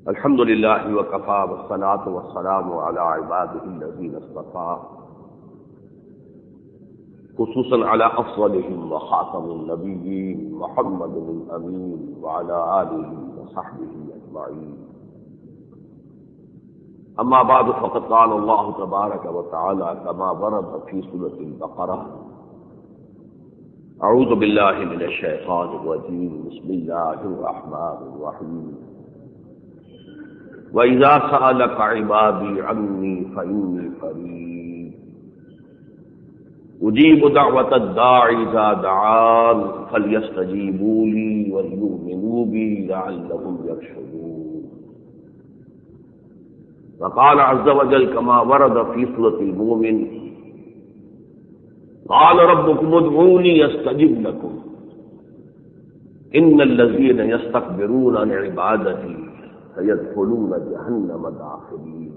الحمد لله وكفى والصلاة والسلام على عباده الذين اصطفى خصوصا على أفضلهم وخاتم النبيين محمد الأمين وعلى آله وصحبه أجمعين. أما بعد فقد قال الله تبارك وتعالى كما ورد في سورة البقرة: أعوذ بالله من الشيطان الرجيم بسم الله الرحمن الرحيم وَإِذَا سَأَلَكَ عِبَادِي عَنِّي فَإِنِّي قَرِيبٌ أُجِيبُ دَعْوَةَ الدَّاعِ إِذَا دَعَانِ فَلْيَسْتَجِيبُوا لِي وَلْيُؤْمِنُوا بِي لَعَلَّهُمْ يَرْشُدُونَ. وقال عز وجل كما ورد في سورة المؤمن: قال ربكم ادعوني استجب لكم ان الذين يستكبرون عن عبادتي سيدخلون جهنم داخرين.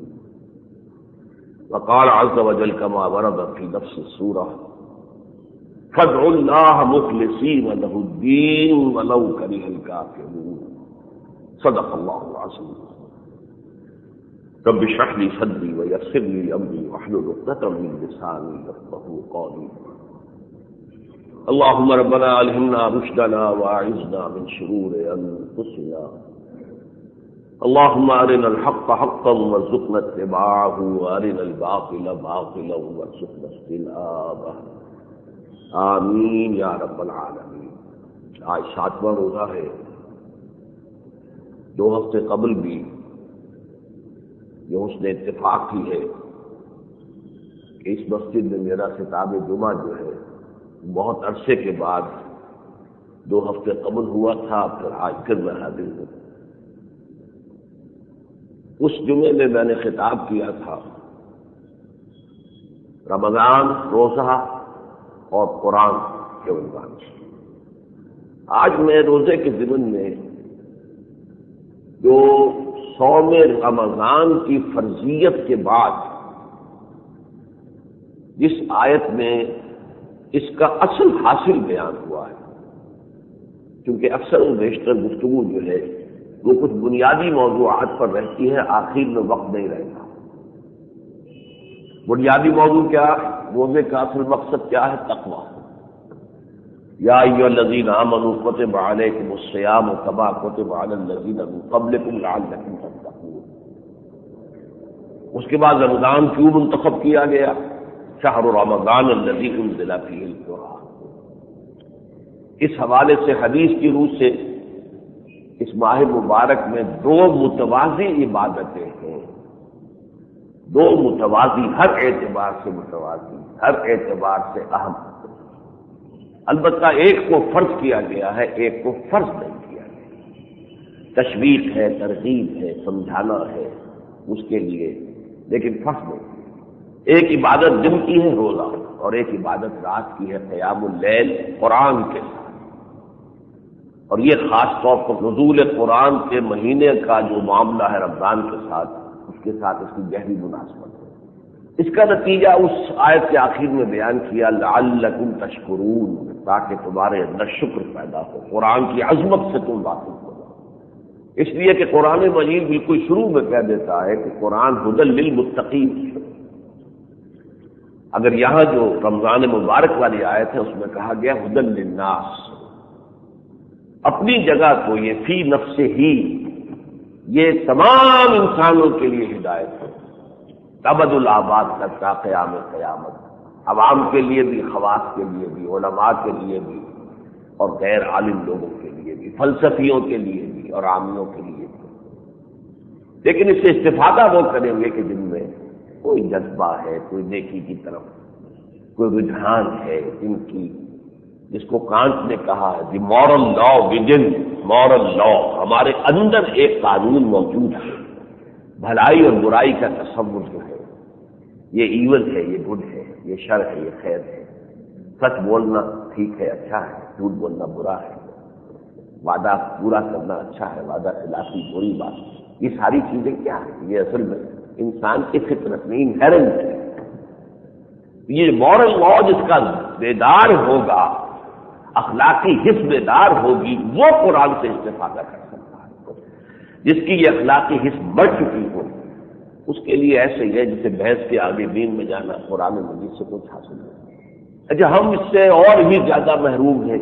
وقال عز وجل كما ورد في نفس السورة: فادعوا الله مخلصين له الدين ولو كره الكافرون. صدق الله العظيم. رب اشرح لي صدري ويسر لي امري واحلل عقدة من لساني يفقهوا قولي. اللهم ربنا الهمنا رشدنا واعذنا من شرور انفسنا. اللهم ارنا الحق حقا وارزقنا اتباعه وارنا الباطل باطلا وارزقنا اجتنابه. آمین یا رب العالمین. آج 7واں روزہ ہے. 2 ہفتے قبل بھی یہ اس نے اتفاق کی ہے کہ اس مسجد میں میرا خطاب جمعہ جو ہے بہت عرصے کے بعد 2 ہفتے قبل ہوا تھا، پھر آج پھر میں حاضر ہوں. اس جمعے میں نے خطاب کیا تھا رمضان، روزہ اور قرآن کے عنوان سے. آج میں روزے کے ضمن میں جو صوم رمضان کی فرضیت کے بعد جس آیت میں اس کا اصل حاصل بیان ہوا ہے، کیونکہ اکثر و بیشتر گفتگو جو ہے وہ کچھ بنیادی موضوعات پر رہتی ہے، آخر میں وقت نہیں رہتا. بنیادی موضوع کیا؟ روزے کا اصل مقصد کیا ہے؟ تقویٰ. یا ایھا الذین آمنوا کتب علیکم الصیام کما کتب علی الذین من قبلکم لعلکم تتقون. اس کے بعد رمضان کیوں منتخب کیا گیا؟ شہر رمضان الذی انزل فیہ القرآن. اس حوالے سے حدیث کی روح سے اس ماہ مبارک میں 2 متوازی عبادتیں ہیں. 2 متوازی، ہر اعتبار سے متوازی، ہر اعتبار سے اہم. البتہ ایک کو فرض کیا گیا ہے، ایک کو فرض نہیں کیا گیا. تشویق ہے، ترغیب ہے، سمجھانا ہے اس کے لیے، لیکن فرض نہیں. ایک عبادت دن کی ہے روزہ، اور ایک عبادت رات کی ہے قیام اللیل قرآن کے ساتھ. اور یہ خاص طور پر نزول قرآن کے مہینے کا جو معاملہ ہے رمضان کے ساتھ، اس کے ساتھ اس کی گہری مناسبت ہے. اس کا نتیجہ اس آیت کے آخر میں بیان کیا: لعلکم تشکرون، تاکہ تمہارے اندر شکر پیدا ہو، قرآن کی عظمت سے تم واقف ہو. اس لیے کہ قرآن مجید بالکل شروع میں کہہ دیتا ہے کہ قرآن ھدی للمتقین. اگر یہاں جو رمضان مبارک والی آیت ہے اس میں کہا گیا ھدی للناس، اپنی جگہ تو یہ فی نفسہ ہی یہ تمام انسانوں کے لیے ہدایت ہے، ابد الآباد تک کا قیام قیامت، عوام کے لیے بھی، خواص کے لیے بھی، علماء کے لیے بھی، اور غیر عالم لوگوں کے لیے بھی، فلسفیوں کے لیے بھی اور عامیوں کے لیے بھی. لیکن اس سے استفادہ وہ کریں گے کہ جن میں کوئی جذبہ ہے، کوئی نیکی کی طرف کوئی رجحان ہے، جن کی جس کو کانٹ نے کہا ہے دی مورل لا ودن، مورل لا، ہمارے اندر ایک قانون موجود ہے. بھلائی اور برائی کا تصور جو ہے، یہ ایون ہے، یہ گڈ ہے، یہ شر ہے، یہ خیر ہے. سچ بولنا ٹھیک ہے، اچھا ہے، جھوٹ بولنا برا ہے، وعدہ پورا کرنا اچھا ہے، وعدہ خلافی بری بات. یہ ساری چیزیں کیا ہیں؟ یہ اصل میں انسان کی فطرت میں انہیرنٹ ہے. یہ مورل لا جس کا بیدار ہوگا، اخلاقی حص بیدار ہوگی، وہ قرآن سے استفادہ کر سکتا ہے. جس کی یہ اخلاقی حص بڑھ چکی ہو اس کے لیے ایسے ہی ہے جسے بھینس کے آگے دین میں جانا قرآن مجید سے کچھ حاصل نہیں۔ اچھا ہم اس سے اور بھی زیادہ محروم ہیں،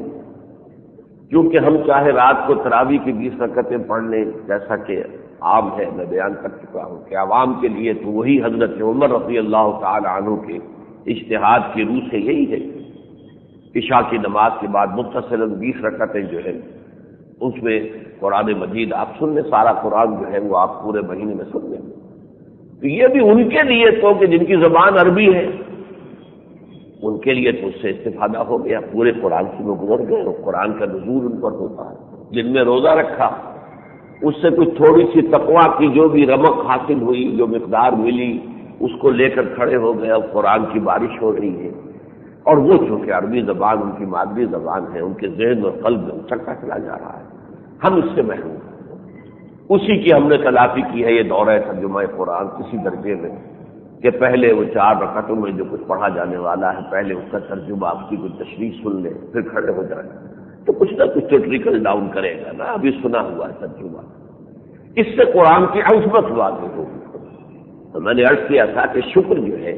کیونکہ ہم چاہے رات کو تراویح کی 20 رکعتیں پڑھ لیں، جیسا کہ عام ہے، میں بیان کر چکا ہوں کہ عوام کے لیے تو وہی حضرت عمر رضی اللہ تعالی عنہ کے اجتہاد کی روح سے یہی ہے، عشاء کی نماز کے بعد متصلاً 20 رکعتیں جو ہے اس میں قرآن مجید آپ سن لیں، سارا قرآن جو ہے وہ آپ پورے مہینے میں سن لیں۔ تو یہ بھی ان کے لیے تو کہ جن کی زبان عربی ہے ان کے لیے تو اس سے استفادہ ہو گیا، پورے قرآن سے وہ گزر گئے، اور قرآن کا نزول ان پر ہوتا ہے۔ جن میں روزہ رکھا اس سے کچھ تھوڑی سی تقویٰ کی جو بھی رمق حاصل ہوئی، جو مقدار ملی، اس کو لے کر کھڑے ہو گئے، اب قرآن کی بارش ہو رہی ہے، اور وہ چونکہ عربی زبان ان کی مادری زبان ہے، ان کے ذہن اور قلب میں اترتا چلا جا رہا ہے۔ ہم اس سے محروم ہیں، اسی کی ہم نے تلافی کی ہے یہ دورہ ترجمہ قرآن کسی درجے میں کہ پہلے وہ 4 رکعتوں میں جو کچھ پڑھا جانے والا ہے پہلے اس کا ترجمہ، آپ کی کوئی تشریح سن لیں، پھر کھڑے ہو جائیں، تو کچھ نہ کچھ تو ٹریکل ڈاؤن کرے گا نا۔ ابھی سنا ہوا ہے ترجمہ، اس سے قرآن کی عظمت واضح ہوگی۔ تو میں نے عرض کیا تھا کہ شکر جو ہے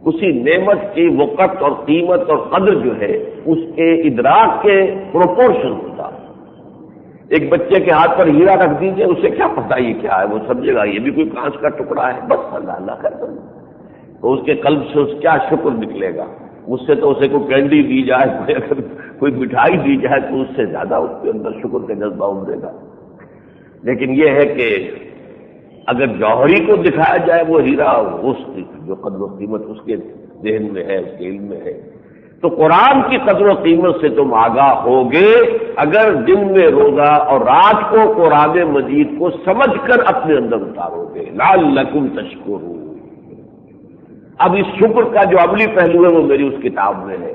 اسی نعمت کی وقت اور قیمت اور قدر جو ہے اس کے ادراک کے پروپورشن ہوتا ہے۔ ایک بچے کے ہاتھ پر ہیرا رکھ دیجئے، اسے کیا پتہ یہ کیا ہے، وہ سمجھے گا یہ بھی کوئی کانچ کا ٹکڑا ہے، بس اللہ اللہ کرتا ہے، تو اس کے قلب سے اس کیا شکر نکلے گا۔ اس سے تو اسے کوئی کینڈی دی جائے، کوئی مٹھائی دی جائے تو اس سے زیادہ اس کے اندر شکر کا جذبہ ابھرے گا۔ لیکن یہ ہے کہ اگر جوہری کو دکھایا جائے وہ ہیرا، اس کی جو قدر و قیمت اس کے ذہن میں ہے، اس کے علم میں ہے، تو قرآن کی قدر و قیمت سے تم آگاہ ہوگے اگر دن میں روزہ اور رات کو قرآن مجید کو سمجھ کر اپنے اندر اتارو گے، لعلکم تشکرون۔ اب اس شکر کا جو عملی پہلو ہے وہ میری اس کتاب میں ہے،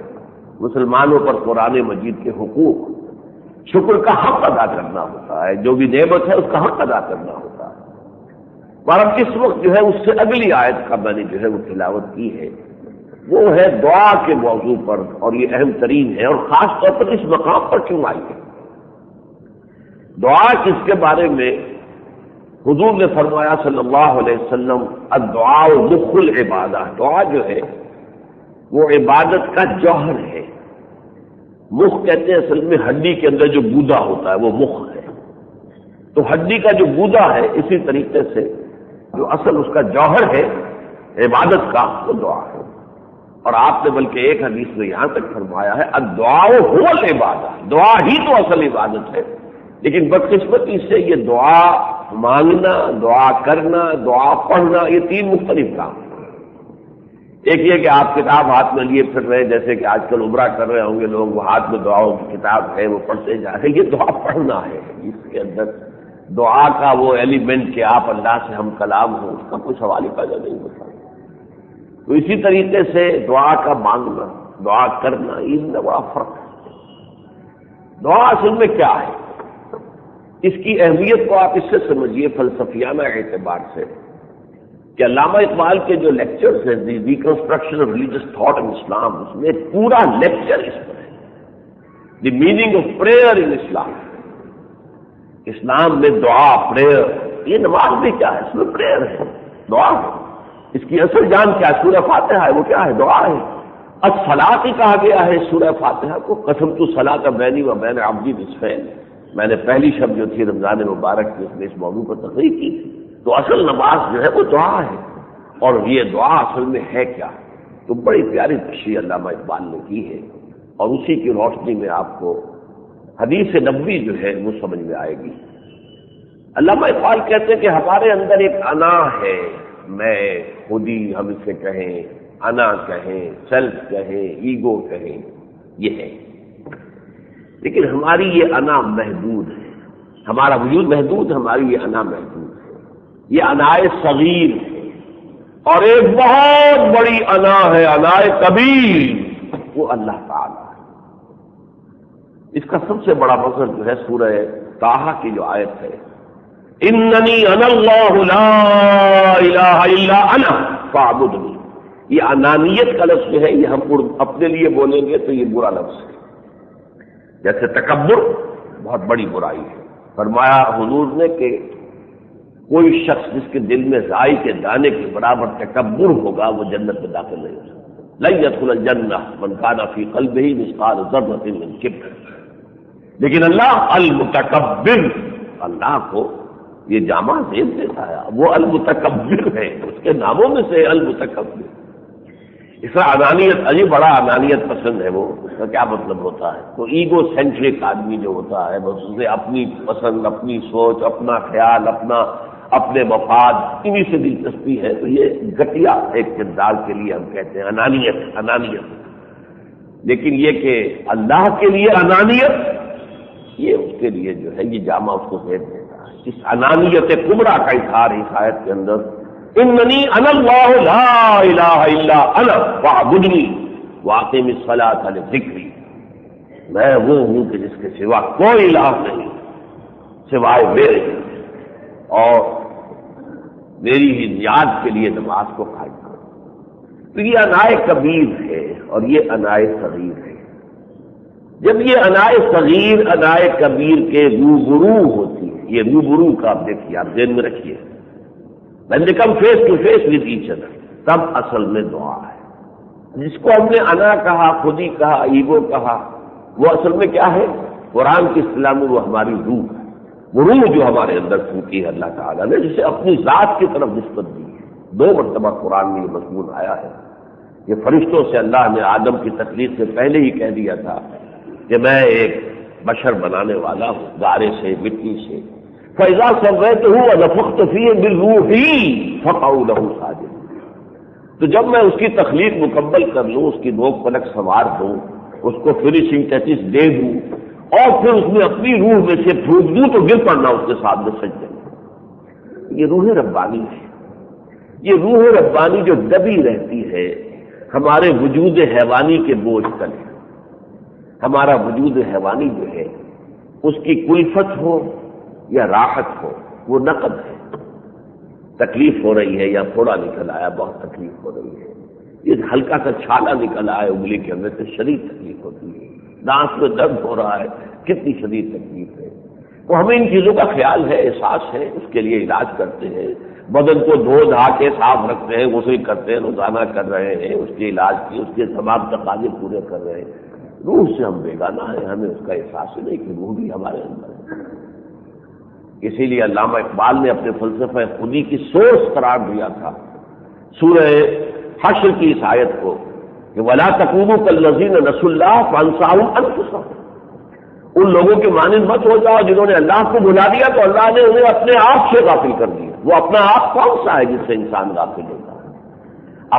مسلمانوں پر قرآن مجید کے حقوق، شکر کا حق ادا کرنا ہوتا ہے، جو بھی نعمت ہے اس کا حق ادا کرنا ہوتا ہے۔ اور اب اس وقت جو ہے اس سے اگلی آیت کا میں نے جو ہے وہ تلاوت کی ہے، وہ ہے دعا کے موضوع پر، اور یہ اہم ترین ہے، اور خاص طور پر اس مقام پر کیوں آئی ہے دعا، کس کے بارے میں حضور نے فرمایا صلی اللہ علیہ وسلم الدعاء مخ العبادہ، دعا جو ہے وہ عبادت کا جوہر ہے۔ مخ کہتے ہیں اصل میں ہڈی کے اندر جو گودا ہوتا ہے وہ مخ ہے، تو ہڈی کا جو گودا ہے اسی طریقے سے جو اصل اس کا جوہر ہے عبادت کا وہ دعا ہے۔ اور آپ نے بلکہ ایک حدیث میں یہاں تک فرمایا ہے الدعاء هو العبادہ، دعا ہی تو اصل عبادت ہے، لیکن بدقسمتی سے یہ دعا مانگنا، دعا کرنا، دعا پڑھنا، یہ 3 مختلف کام ہیں۔ ایک یہ کہ آپ کتاب ہاتھ میں لیے پھر رہے، جیسے کہ آج کل عمرہ کر رہے ہوں گے لوگ، وہ ہاتھ میں دعاؤں کی کتاب ہے وہ پڑھتے جا رہے، یہ دعا پڑھنا ہے، اس کے اندر دعا کا وہ ایلیمنٹ کہ آپ اللہ سے ہم کلام ہوں اس کا کوئی سوال ہی پیدا نہیں ہوتا۔ تو اسی طریقے سے دعا کا مانگنا، دعا کرنا، ان میں بڑا فرق ہے۔ دعا اصل میں کیا ہے، اس کی اہمیت کو آپ اس سے سمجھیے فلسفیانہ اعتبار سے کہ علامہ اقبال کے جو لیکچرز ہیں the reconstruction of religious thought in Islam, اس میں پورا لیکچر اس پر ہے، the meaning of prayer in Islam. اسلام میں دعا، پریئر، یہ نماز بھی کیا ہے، اس میں پریئر ہے، دعا ہے، اس کی اصل جان کیا ہے، سورہ فاتحہ ہے، وہ کیا ہے، دعا ہے۔ الصلاۃ ہی کہا گیا ہے سورہ فاتحہ کو، قسمت الصلاۃ بینی و بین عبدی بالفعل، میں نے پہلی شب جو تھی رمضان مبارک کی اس میں اس موضوع پر تقریر کی تھی۔ تو اصل نماز جو ہے وہ دعا ہے، اور یہ دعا اصل میں ہے کیا، تو بڑی پیاری تشریح علامہ اقبال نے کی ہے، اور اسی کی روشنی میں آپ کو حدیث نبوی جو ہے وہ سمجھ میں آئے گی۔ علامہ اقبال کہتے ہیں کہ ہمارے اندر ایک انا ہے، میں، خودی ہم اسے کہیں، انا کہیں، سیلف کہیں، ایگو کہیں، یہ ہے، لیکن ہماری یہ انا محدود ہے، ہمارا وجود محدود، ہماری یہ انا محدود ہے، یہ انائے صغیر ہے، اور ایک بہت بڑی انا ہے، انائے کبیر، وہ اللہ تعالی ہے۔ اس کا سب سے بڑا مظہر جو ہے سورہ طٰہٰ کی جو آیت ہے، اننی انا اللہ لا الہ الا انا فاعبدنی، یہ انانیت کا لفظ جو ہے یہ ہم اپنے لیے بولیں گے تو یہ برا لفظ ہے، جیسے تکبر بہت بڑی برائی ہے۔ فرمایا حضور نے کہ کوئی شخص جس کے دل میں رائی کے دانے کے برابر تکبر ہوگا وہ جنت میں داخل نہیں ہو سکتا. لن يدخل الجنہ من کان فی قلبہ مثقال ذرۃ من کبر. لیکن اللہ المتکبر، اللہ کو یہ جامع زیب دیتا ہے، وہ المتکبر ہے، اس کے ناموں میں سے المتکبر. اس طرح انانیت، عجیب بڑا انانیت پسند ہے وہ. اس کا کیا مطلب ہوتا ہے؟ تو ایگو سینٹرک آدمی جو ہوتا ہے بس اسے اپنی پسند، اپنی سوچ، اپنا خیال، اپنے مفاد، انہی سے دلچسپی ہے. تو یہ گٹیا ایک کردار کے لیے ہم کہتے ہیں انانیت. لیکن یہ کہ اللہ کے لیے انانیت، یہ اس کے لیے جو ہے یہ جامع اس کو زیب دیتا ہے. اس انانیت کبریٰ کا اظہار اس آیت کے اندر اننی انا اللہ لا الہ الا انا فاعبدنی واقم الصلاۃ لذکری. میں وہ ہوں کہ جس کے سوا کوئی الہ نہیں سوائے میرے، اور میری ہی یاد کے لیے نماز کو قائم کرو. تو یہ انائے کبیر ہے اور یہ انائے صغیر ہے. جب یہ انائے صغیر انائے کبیر کے روبرو ہوتی ہے، یہ روبرو کا آپ دیکھیے، آپ ذہن میں رکھیے، when they come face to face with each other، تب اصل میں دعا ہے. جس کو ہم نے انا کہا، خودی کہا، ایگو کہا، وہ اصل میں کیا ہے؟ قرآن کی اصطلاح میں وہ ہماری روح ہے. وہ روح جو ہمارے اندر پھونکی ہے اللہ تعالیٰ نے، جسے اپنی ذات کی طرف نسبت دی ہے. 2 مرتبہ قرآن میں یہ مضمون آیا ہے. یہ فرشتوں سے اللہ نے آدم کی تخلیق سے پہلے ہی کہہ دیا تھا کہ میں ایک بشر بنانے والا ہوں گارے سے، مٹی سے. فَإِذَا سَوَّيْتُهُ وَنَفَخْتُ فِيهِ مِن رُّوحِي فَقَعُوا لَهُ سَاجِدِينَ. تو جب میں اس کی تخلیق مکمل کر لوں، اس کی نوک پلک سنوار دوں، اس کو فنیشنگ ٹچز دے دوں، اور پھر اس میں اپنی روح میں سے پھونک دوں تو گر پڑنا اس کے ساتھ میں سجدے میں. یہ روح ربانی ہے. یہ روح ربانی جو دبی رہتی ہے ہمارے وجود حیوانی کے بوجھ تلے. ہمارا وجود حیوانی جو ہے اس کی کلفت ہو یا راحت ہو، وہ نقد ہے. تکلیف ہو رہی ہے یا پھوڑا نکل آیا، بہت تکلیف ہو رہی ہے، یہ ہلکا سا چھالا نکل آیا انگلی کے اندر سے شدید تکلیف ہوتی ہے، دانت میں درد ہو رہا ہے، کتنی شدید تکلیف ہے. تو ہمیں ان چیزوں کا خیال ہے، احساس ہے، اس کے لیے علاج کرتے ہیں، بدن کو دھو دھا کے صاف رکھتے ہیں، غسل کرتے ہیں، روزانہ کر رہے ہیں اس کے علاج کی، اس کے تمام تقاضے پورے کر رہے ہیں. روح سے ہم بیگانہ ہیں، ہمیں اس کا احساس ہی نہیں کہ روح بھی ہمارے اندر ہے. اسی لیے علامہ اقبال نے اپنے فلسفہ خودی کی سورس قرار دیا تھا سورہ حشر کی اس آیت کو کہ وَلَا تَكُونُوا كَالَّذِينَ نَسُوا اللَّهَ فَأَنسَاهُمْ أَنفُسَهُمْ. ان لوگوں کے مانند مت ہو جاؤ جنہوں نے اللہ کو بھلا دیا تو اللہ نے انہیں اپنے آپ سے غافل کر دیا. وہ اپنا آپ کون سا ہے جس سے انسان غافل ہوتا ہے؟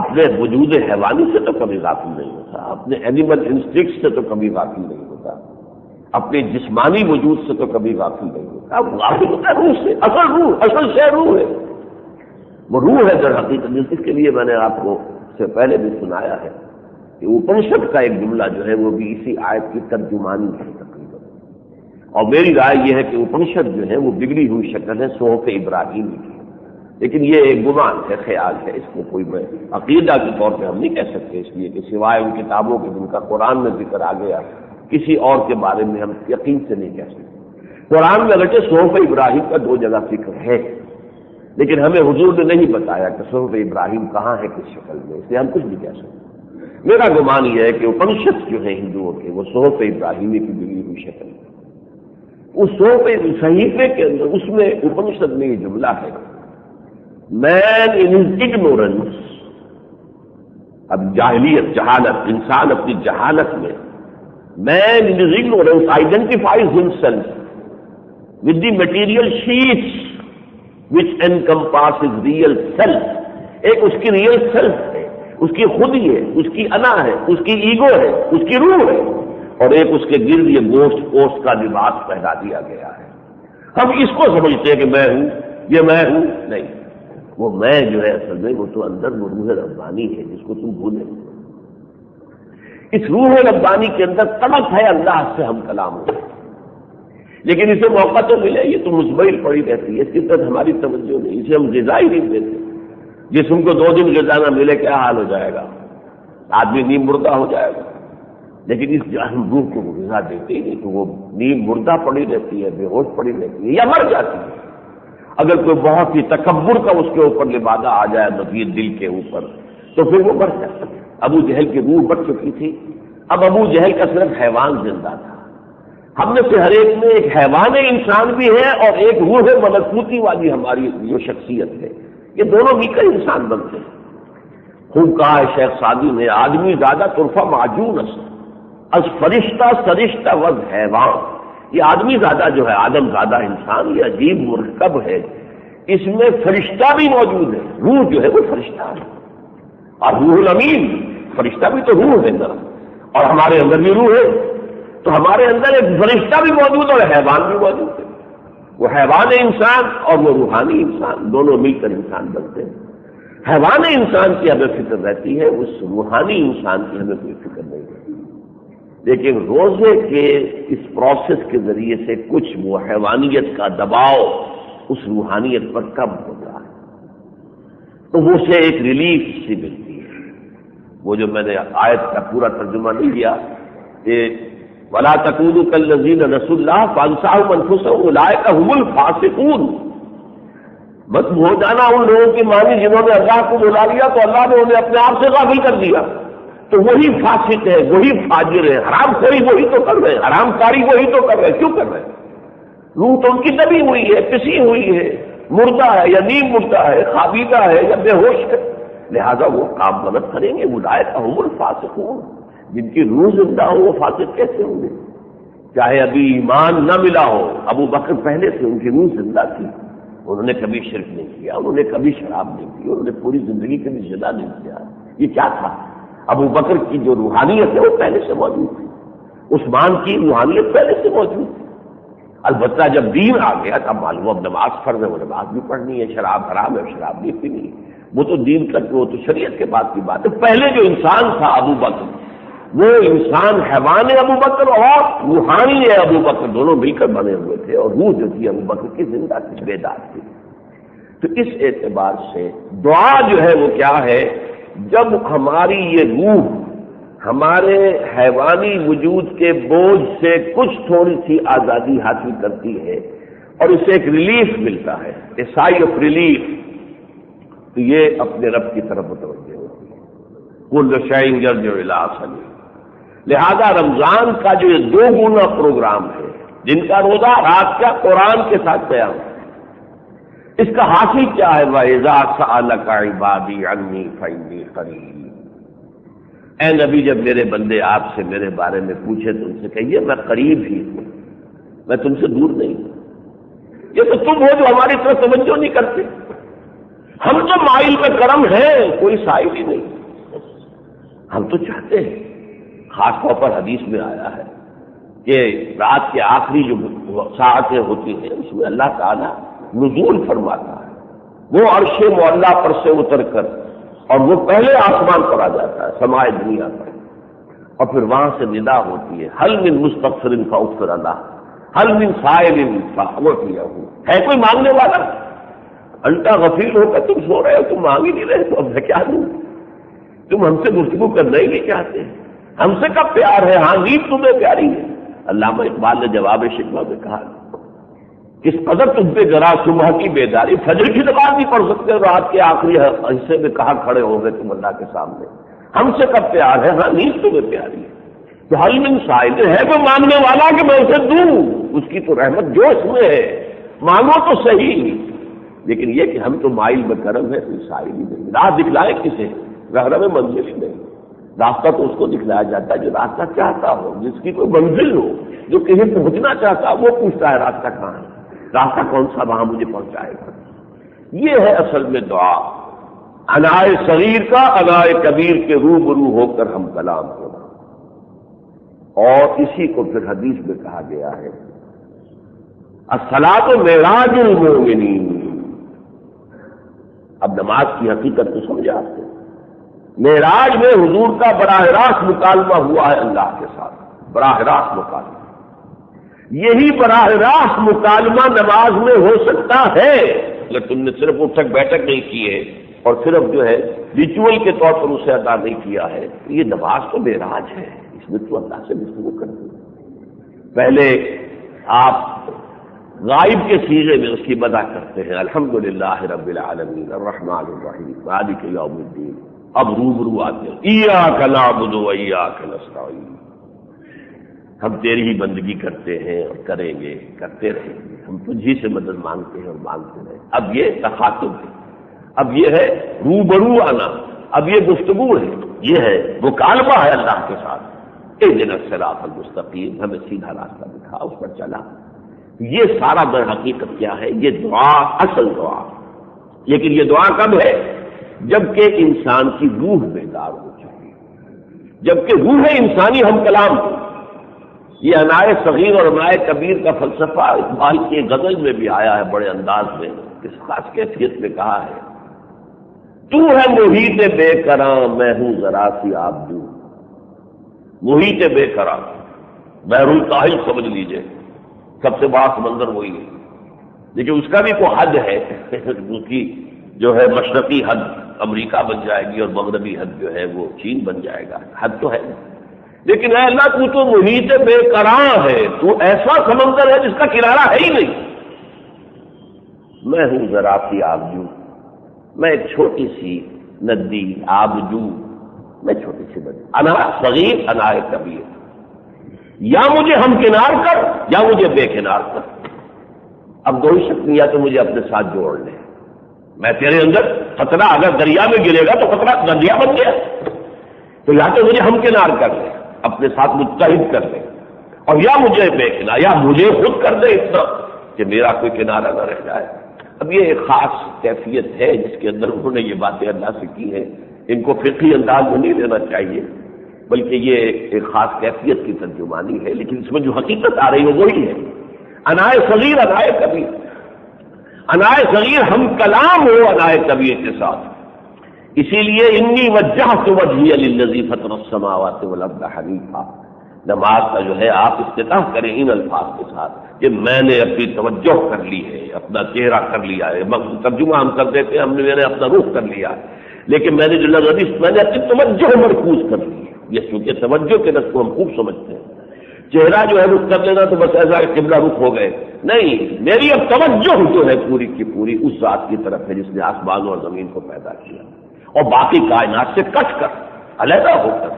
اپنے وجود حیوانی سے تو کبھی غافل نہیں ہوتا، اپنے اینیمل انسٹنکٹ سے تو کبھی غافل نہیں ہوتا، اپنے جسمانی وجود سے تو کبھی غافل نہیں ہوتا. اب غافل ہوتا ہے روح سے. اصل شے روح ہے. وہ روح ہے در حقیقت. اس کے لیے میں نے آپ کو سے پہلے بھی سنایا ہے کہ اپنشد کا ایک جملہ جو ہے وہ بھی اسی آیت کی ترجمانی ہے تقریباً. اور میری رائے یہ ہے کہ اپنشد جو ہے وہ بگڑی ہوئی شکل ہے صحف ابراہیمی کی. لیکن یہ ایک گمان ہے، خیال ہے، اس کو کوئی میں عقیدہ کے طور پہ ہم نہیں کہہ سکتے، اس لیے کہ سوائے ان کتابوں کے جن کا قرآن میں ذکر آ گیا کسی اور کے بارے میں ہم یقین سے نہیں کہہ سکتے. قرآن میں اگرچہ صحف ابراہیم کا 2 جگہ ذکر ہے، لیکن ہمیں حضور نے نہیں بتایا کہ صحف ابراہیم کہاں ہے، کس شکل میں، اس لیے ہم کچھ نہیں کہہ سکتے. میرا گمان یہ ہے کہ اپنشد جو ہے ہندوؤں کے وہ صحف ابراہیمی کی بگڑی ہوئی شکل ہے. اس صحف صحیفے کے اندر اس میں اپنشد میں یہ جملہ ہے مین ان ہز اگنورنس. اب جاہلیت، جہالت، انسان اپنی جہالت میں man in his ignorance identifies himself with the material sheets which encompass his real self. ایک اس کی ریئل سیلف ہے، اس کی خودی ہے، اس کی انا ہے، اس کی ایگو ہے، اس کی روح ہے، اور ایک اس کے گرد یہ گوشت پوشت کا لباس پہنا دیا گیا ہے. ہم اس کو سمجھتے ہیں کہ میں ہوں، یہ میں ہوں. نہیں، وہ میں جو ہے اصل میں وہ تو اندر وہ روح ربانی ہے جس کو تم بھولے. اس روح ربانی کے اندر تڑپ ہے اللہ سے ہم کلام ہو، لیکن اسے موقع تو ملے، یہ تو مزمل پڑی رہتی ہے، اس کی طرف ہماری توجہ نہیں، اسے ہم غذا ہی نہیں دیتے. جسم کو 2 دن غذا نہ ملے کیا حال ہو جائے گا؟ آدمی نیم مردہ ہو جائے گا. لیکن اس ہم روح کو غذا دیتے ہی نہیں، تو وہ نیم مردہ پڑی رہتی ہے، بے ہوش پڑی رہتی ہے یا مر جاتی ہے. اگر کوئی بہت ہی تکبر کا اس کے اوپر لبادہ آ جائے مزید دل کے اوپر تو پھر وہ مر جاتا ہے۔ ابو جہل کی روح بڑھ چکی تھی، اب ابو جہل کا صرف حیوان زندہ تھا۔ ہم میں سے ہر ایک میں ایک حیوان انسان بھی ہے اور ایک روح ملکوتی والی ہماری جو شخصیت ہے، یہ دونوں مل کر انسان بنتے ہیں۔ خوب کہا ہے شیخ سعدی نے، آدمی زیادہ طرفہ معجون از فرشتہ سرشتہ وز حیوان۔ یہ آدمی زیادہ جو ہے، آدم زیادہ انسان، یہ عجیب مرکب ہے، اس میں فرشتہ بھی موجود ہے، روح جو ہے وہ فرشتہ ہے، اور روح الامین فرشتہ بھی تو روح ہے اندر، اور ہمارے اندر بھی روح ہے، تو ہمارے اندر ایک فرشتہ بھی موجود اور حیوان بھی موجود ہے۔ وہ حیوان انسان اور وہ روحانی انسان دونوں مل کر انسان بنتے ہیں۔ حیوان انسان کی ہمیں فکر رہتی ہے، اس روحانی انسان کی ہمیں کوئی فکر نہیں رہتی، لیکن روزے کے اس پروسیس کے ذریعے سے کچھ وہ حیوانیت کا دباؤ اس روحانیت پر کم ہوتا ہے، تو وہ سے ایک ریلیف سی ملتی ہے۔ وہ جو میں نے آیت کا پورا ترجمہ نہیں کیا کہ وَلَا تَكُونُوا كَالَّذِينَ نَسُوا اللَّهَ فَأَنسَاهُمْ أَنفُسَهُمْ أُولَٰئِكَ هُمُ الْفَاسِقُونَ، مت ہو جانا ان لوگوں کی مانی جنہوں نے اللہ کو بلا لیا تو اللہ نے انہیں اپنے آپ سے غافل کر دیا، تو وہی فاسق ہے، وہی فاجر ہے، حرام خوری وہی تو کر رہے ہیں، حرام کاری وہی تو کر رہے ہیں، کیوں کر رہے ہیں؟ روح تو ان کی دبی ہوئی ہے، پسی ہوئی ہے، مردہ ہے یا نیم مردہ ہے، خوابیدہ ہے یا بے ہوش ہے، لہذا وہ کام غلط کریں گے۔ اولئک هم الفاسقون، جن کی روح زندہ ہو وہ فاسق کیسے ہوں گے؟ چاہے ابھی ایمان نہ ملا ہو، ابو بکر پہلے سے ان کی روح زندہ تھی، انہوں نے کبھی شرک نہیں کیا، انہوں نے کبھی شراب نہیں کی، انہوں نے پوری زندگی کبھی زنا نہیں کیا۔ یہ کیا تھا؟ ابو بکر کی جو روحانیت ہے وہ پہلے سے موجود تھی، عثمان کی روحانیت پہلے سے موجود تھی۔ البتہ جب دین آ گیا تب معلوم اب نماز فرض ہے، وہ نماز بھی پڑھنی ہے، شراب حرام ہے، شراب بھی پینی ہے، وہ تو دین تک، وہ تو شریعت کے بعد کی بات ہے۔ پہلے جو انسان تھا ابو بکر، وہ انسان حیوان ابو بکر اور روحانی ابو بکر دونوں مل کر بنے ہوئے تھے، اور روح جو تھی ابو بکر کی زندہ تھی، بیدار تھی۔ تو اس اعتبار سے دعا جو ہے وہ کیا ہے؟ جب ہماری یہ روح ہمارے حیوانی وجود کے بوجھ سے کچھ تھوڑی سی آزادی حاصل کرتی ہے اور اسے ایک ریلیف ملتا ہے، اے سائی آف ریلیف، تو یہ اپنے رب کی طرف متوجہ ہوتی ہے۔ کل شیء یرجع الی اصلہ۔ لہذا رمضان کا جو یہ دو گنا پروگرام ہے، جن کا روزہ رات کا قرآن کے ساتھ قیام، اس کا حاصل کیا ہے؟ وَإِذَا سَأَلَكَ عِبَادِي عَنِّي فَإِنِّي قَرِيبٌ۔ اے نبی، جب میرے بندے آپ سے میرے بارے میں پوچھے تو ان سے کہیے میں قریب ہی ہوں، میں تم سے دور نہیں ہوں۔ یہ تو تم ہو جو ہماری طرف توجہ نہیں کرتے، ہم تو مائل میں کرم ہیں، کوئی سائل ہی نہیں۔ ہم تو چاہتے ہیں، خاص طور پر حدیث میں آیا ہے کہ رات کے آخری جو ساعتیں ہوتی ہیں اس میں اللہ تعالیٰ نزول فرماتا ہے، وہ عرش معلیٰ پر سے اتر کر، اور وہ پہلے آسمان پر آ جاتا ہے، سمائے دنیا پر، اور پھر وہاں سے ندا ہوتی ہے، حل من مستغفر فاغفر لہ، حل من سائل فاعطہ۔ ہے کوئی مانگنے والا؟ الٹا غفیل ہو کر تم سو رہے ہو، تم مانگ ہی نہیں رہے، تو اب میں کیا دوں؟ تم ہم سے گفتگو کرنا ہی نہیں چاہتے، ہم سے کب پیار ہے؟ ہاں نیند تمہیں پیاری ہے۔ علامہ اقبال نے جواب شکوہ میں کہا، کس قدر تم پہ ذرا صبح کی بیداری، فجر کی نماز نہیں پڑھ سکتے، رات کے آخری حصے میں کہاں کھڑے ہو گئے تم اللہ کے سامنے؟ ہم سے کب پیار ہے؟ ہاں نیند تمہیں پیاری ہے۔ تو حل من سائل، ہے کوئی مانگنے والا کہ میں اسے دوں؟ اس کی تو رحمت جوش میں ہے، مانگو تو صحیح، لیکن یہ کہ ہم تو مائل میں کرم ہے، کوئی سائل ہی نہیں۔ راہ دکھلائے کسے؟ رہنے میں منزل ہی نہیں۔ راستہ تو اس کو دکھلایا جاتا ہے جو راستہ چاہتا ہو، جس کی کوئی منزل ہو، جو کہیں پہنچنا چاہتا ہو، وہ پوچھتا ہے راستہ کہاں ہے، راستہ کون سا وہاں مجھے پہنچائے گا۔ یہ ہے اصل میں دعا، انائے صغیر کا انائے کبیر کے روبرو ہو کر ہم کلام ہونا، اور اسی کو پھر حدیث میں کہا گیا ہے الصلاۃ معراج المومنین۔ اب نماز کی حقیقت تو سمجھا آپ نے، معراج میں حضور کا براہ راست مکالمہ ہوا ہے اللہ کے ساتھ، براہ راست مکالمہ۔ یہی براہ راست مکالمہ نماز میں ہو سکتا ہے اگر تم نے صرف اٹھک بیٹھک نہیں کی ہے اور صرف جو ہے ریچول کے طور پر اسے ادا نہیں کیا ہے۔ یہ نماز تو معراج ہے، اس میں تو اللہ سے گفتگو کرتے ہیں۔ پہلے آپ غائب کے صیغے میں اس کی مدح کرتے ہیں، الحمدللہ رب العالمین الرحمن الرحیم مالک یوم الدین۔ اب روبرو آتے ہیں، ایاک نعبد و ایاک نستعین، ہم تیری ہی بندگی کرتے ہیں اور کریں گے، کرتے رہیں گے، ہم تجھی سے مدد مانگتے ہیں اور مانگتے رہیں۔ اب یہ تخاطب ہے، اب یہ ہے روبرو آنا، اب یہ گفتگو ہے، یہ ہے مکالمہ ہے اللہ کے ساتھ۔ اہدنا الصراط المستقیم، ہمیں سیدھا راستہ دکھا، اس پر چلا۔ یہ سارا در حقیقت کیا ہے؟ یہ دعا، اصل دعا۔ لیکن یہ دعا کب ہے؟ جبکہ انسان کی روح بیدار ہو چکی، جبکہ روح انسانی ہم کلام ہو۔ یہ انائے صغیر اور انائے کبیر کا فلسفہ اقبال کی غزل میں بھی آیا ہے بڑے انداز میں، اس خاص کیفیت میں کہا ہے، تو ہے محیط بے کراں میں ہوں ذرا سی آبدو۔ محیط بے کراں، بحر الطاحل سمجھ لیجئے، سب سے بڑا سمندر وہی ہے، لیکن اس کا بھی کوئی حد ہے، اس کی جو ہے مشرقی حد امریکہ بن جائے گی اور مغربی حد جو ہے وہ چین بن جائے گا، حد تو ہے، لیکن اے اللہ تو محیط بے کراں ہے، تو ایسا سمندر ہے جس کا کنارہ ہے ہی نہیں۔ میں ہوں ذرا سی آبجو، میں ایک چھوٹی سی ندی، آبجو، میں چھوٹی سی ندی، انا صغیر انا کبیر، یا مجھے ہم کنار کر یا مجھے بے کنار کر۔ اب دو ہی شکل، یا تو مجھے اپنے ساتھ جوڑ لے، میں تیرے اندر خطرہ اگر دریا میں گرے گا تو خطرہ دریا بن گیا، تو یا تو مجھے ہم کنار کر لے، اپنے ساتھ متحد کر لے، اور یا مجھے بے کنار، یا مجھے خود کر دے اتنا کہ میرا کوئی کنارہ نہ رہ جائے۔ اب یہ ایک خاص کیفیت ہے جس کے اندر انہوں نے یہ باتیں اللہ سے کی ہیں، ان کو فقہی انداز میں نہیں لینا چاہیے، بلکہ یہ ایک خاص کیفیت کی ترجمانی ہے، لیکن اس میں جو حقیقت آ رہی ہے وہی ہے، انائے صغیر انائے کبیر، انائے صغیر ہم کلام ہو انائے کبیر کے ساتھ۔ اسی لیے انی وجہت وجہی للذی فطر السماوات والارض حنیفا، نماز کا جو ہے آپ افتتاح کریں ان الفاظ کے ساتھ کہ میں نے اپنی توجہ کر لی ہے، اپنا چہرہ کر لیا ہے، ترجمہ ہم کر دیتے ہیں ہم نے، میں نے اپنا رخ کر لیا ہے، لیکن میں نے جو لفظ میں نے اپنی توجہ مرکوز کر لی ہے۔ یہ چونکہ توجہ کے لفظ کو ہم خوب سمجھتے ہیں، چہرہ جو ہے رخ کر لینا تو بس ایسا کہ قبلہ رخ ہو گئے، نہیں، میری اب توجہ جو ہے پوری کی پوری اس ذات کی طرف ہے جس نے آسمان اور زمین کو پیدا کیا، اور باقی کائنات سے کٹ کر علیحدہ ہو کر،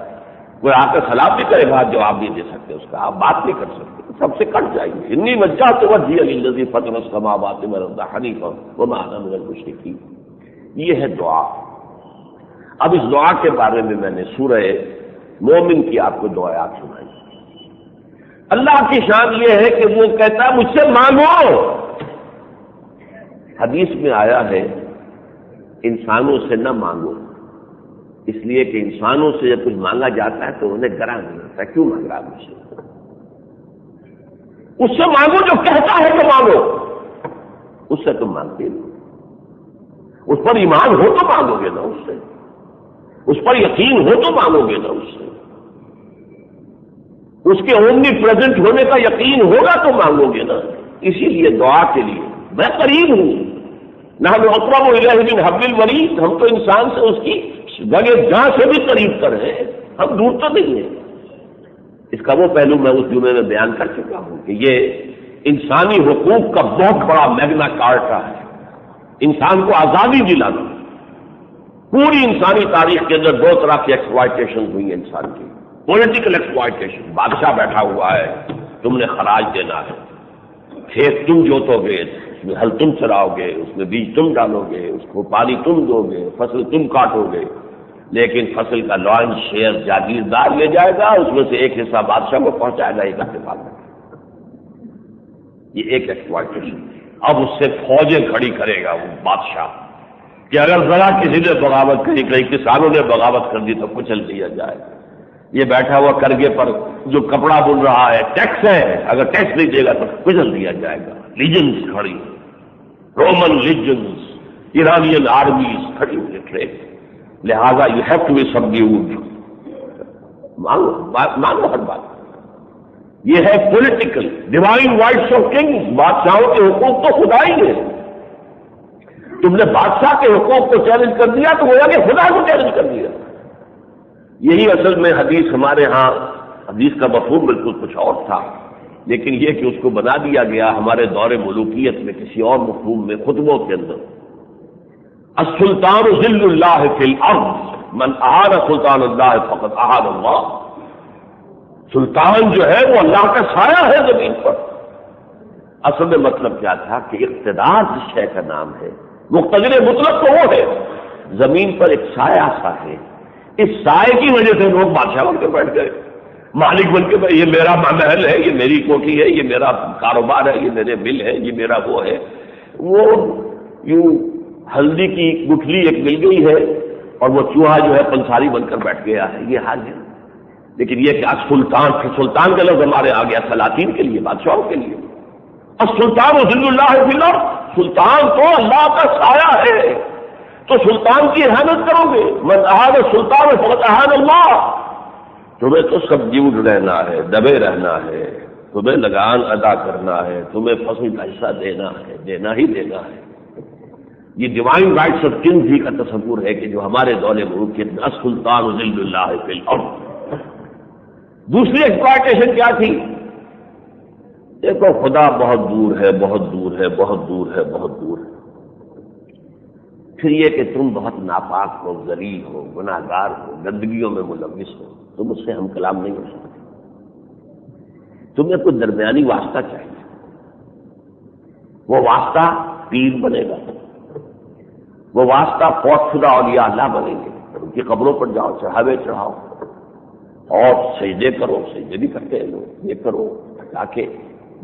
کوئی آ کر سلام بھی کرے گا جواب نہیں دے سکتے اس کا، آپ بات نہیں کر سکتے، سب سے کٹ جائیں گے۔ انی وجہت وجہی للذی فطر السماوات والارض حنیفا وما انا من المشرکین، یہ ہے دعا۔ اب اس دعا کے بارے میں میں نے سورہ مومن کی آپ کو دو آیات سنائی۔ اللہ کی شان یہ ہے کہ وہ کہتا ہے مجھ سے مانگو۔ حدیث میں آیا ہے انسانوں سے نہ مانگو، اس لیے کہ انسانوں سے جب کچھ مانگا جاتا ہے تو انہیں گراں نہیں ہوتا، کیوں مانگ رہا مجھ سے؟ اس سے مانگو جو کہتا ہے کہ مانگو، اس سے تم مانگتے نہیں، اس پر ایمان ہو تو مانگو گے نا اس سے، اس پر یقین ہو تو مانگو گے نا اس سے، اس کے اومنی پریزنٹ ہونے کا یقین ہوگا تو مانگو گے نا۔ اسی لیے دعا کے لیے میں قریب ہوں، نحن اقرب الیہ من حبل الورید، ہم تو انسان سے اس کی جگہ جہاں سے بھی قریب تر ہیں، ہم دور تو نہیں ہیں۔ اس کا وہ پہلو میں اس جمعے میں بیان کر چکا ہوں کہ یہ انسانی حقوق کا بہت بڑا میگنا کارٹا ہے، انسان کو آزادی دلانا۔ پوری انسانی تاریخ کے اندر دو طرح کی ایکسپلائٹیشن ہوئی ہے انسان کی، پولیٹیکل ایکسپلائٹیشن، بادشاہ بیٹھا ہوا ہے، تم نے خراج دینا ہے، کھیت تم جوتو گے، اس میں ہل تم چراؤ گے، اس میں بیج تم ڈالو گے، اس کو پانی تم دو گے، فصل تم کاٹو گے، لیکن فصل کا لائن شیئر جاگیردار لے جائے گا، اس میں سے ایک حصہ بادشاہ کو پہنچائے گا، ایک ہفتے بعد۔ یہ ایک ایکسپلائٹیشن۔ اب اس سے فوجیں کھڑی کرے گا وہ بادشاہ کہ اگر ذرا کسی نے بغاوت کری، کئی کسانوں نے بغاوت کر دی تو کچل دیا جائے۔ یہ بیٹھا ہوا کرگے پر جو کپڑا بن رہا ہے ٹیکس ہے، اگر ٹیکس نہیں دے گا تو کچل دیا جائے گا۔ لیجنز کھڑی، رومن لیجنز، ایرانین آرمیز کھڑی ہوئی ٹریک، لہذا you have to be subdued. مانگو ہر بات۔ یہ ہے political divine rights of kings, بادشاہوں کے حقوق تو خدا ہی ہے۔ تم نے بادشاہ کے حقوق کو چیلنج کر دیا تو گویا کہ خدا کو چیلنج کر دیا۔ یہی اصل میں حدیث ہمارے ہاں، حدیث کا مفہوم بالکل کچھ اور تھا، لیکن یہ کہ اس کو بنا دیا گیا ہمارے دور ملوکیت میں کسی اور مفہوم میں خطبوں کے اندر، السلطان ذل اللہ فی الارض من اعان سلطان اللہ فقد اعان اللہ. سلطان جو ہے وہ اللہ کا سایہ ہے زمین پر. اصل میں مطلب کیا تھا کہ اقتدار جس شے کا نام ہے، مقتدر مطلق تو وہ ہے، زمین پر ایک سایہ سا ہے. اس سائے کی وجہ سے لوگ بادشاہ بن کے بیٹھ گئے، مالک بن کے، یہ میرا محل ہے، یہ میری کوٹھی ہے، یہ میرا کاروبار ہے، یہ میرے مل ہے، یہ میرا وہ ہے. وہ یوں ہلدی کی گٹھلی ایک مل گئی ہے اور وہ چوہا جو ہے پنساری بن کر بیٹھ گیا ہے، یہ حال ہے. لیکن یہ کہ سلطان کا لفظ ہمارے آ گیا سلاطین کے لیے، بادشاہوں کے لیے. السلطان ذل اللہ فی الارض، سلطان تو اللہ کا سایہ ہے. تو سلطان کی احانت کرو گے، من احان السلطان فقد احان اللہ. تمہیں تو سب جیوڈ رہنا ہے، دبے رہنا ہے، تمہیں لگان ادا کرنا ہے، تمہیں فصل کا حصہ دینا ہے، دینا ہی دینا ہے. یہ ڈیوائن رائٹس آف کنگ ہی کا تصور ہے کہ جو ہمارے دور ملوکیت میں السلطان ذل اللہ فی الارض. دوسری ایکسپلائٹیشن کیا تھی؟ دیکھو خدا بہت دور ہے، بہت دور ہے، بہت دور ہے، بہت دور ہے. پھر یہ کہ تم بہت ناپاک ہو، ذلیل ہو، گناہگار ہو، گندگیوں میں ملوث ہو، تم اس سے ہم کلام نہیں ہو سکتے. تمہیں کوئی درمیانی واسطہ چاہیے. وہ واسطہ پیر بنے گا، وہ واسطہ فوت شدہ اولیاء اللہ بنیں گے. ان کی قبروں پر جاؤ، چڑھاوے چڑھاؤ اور سجدے کرو، سجدے بھی کرتے ہیں لوگ، یہ کرو تاکہ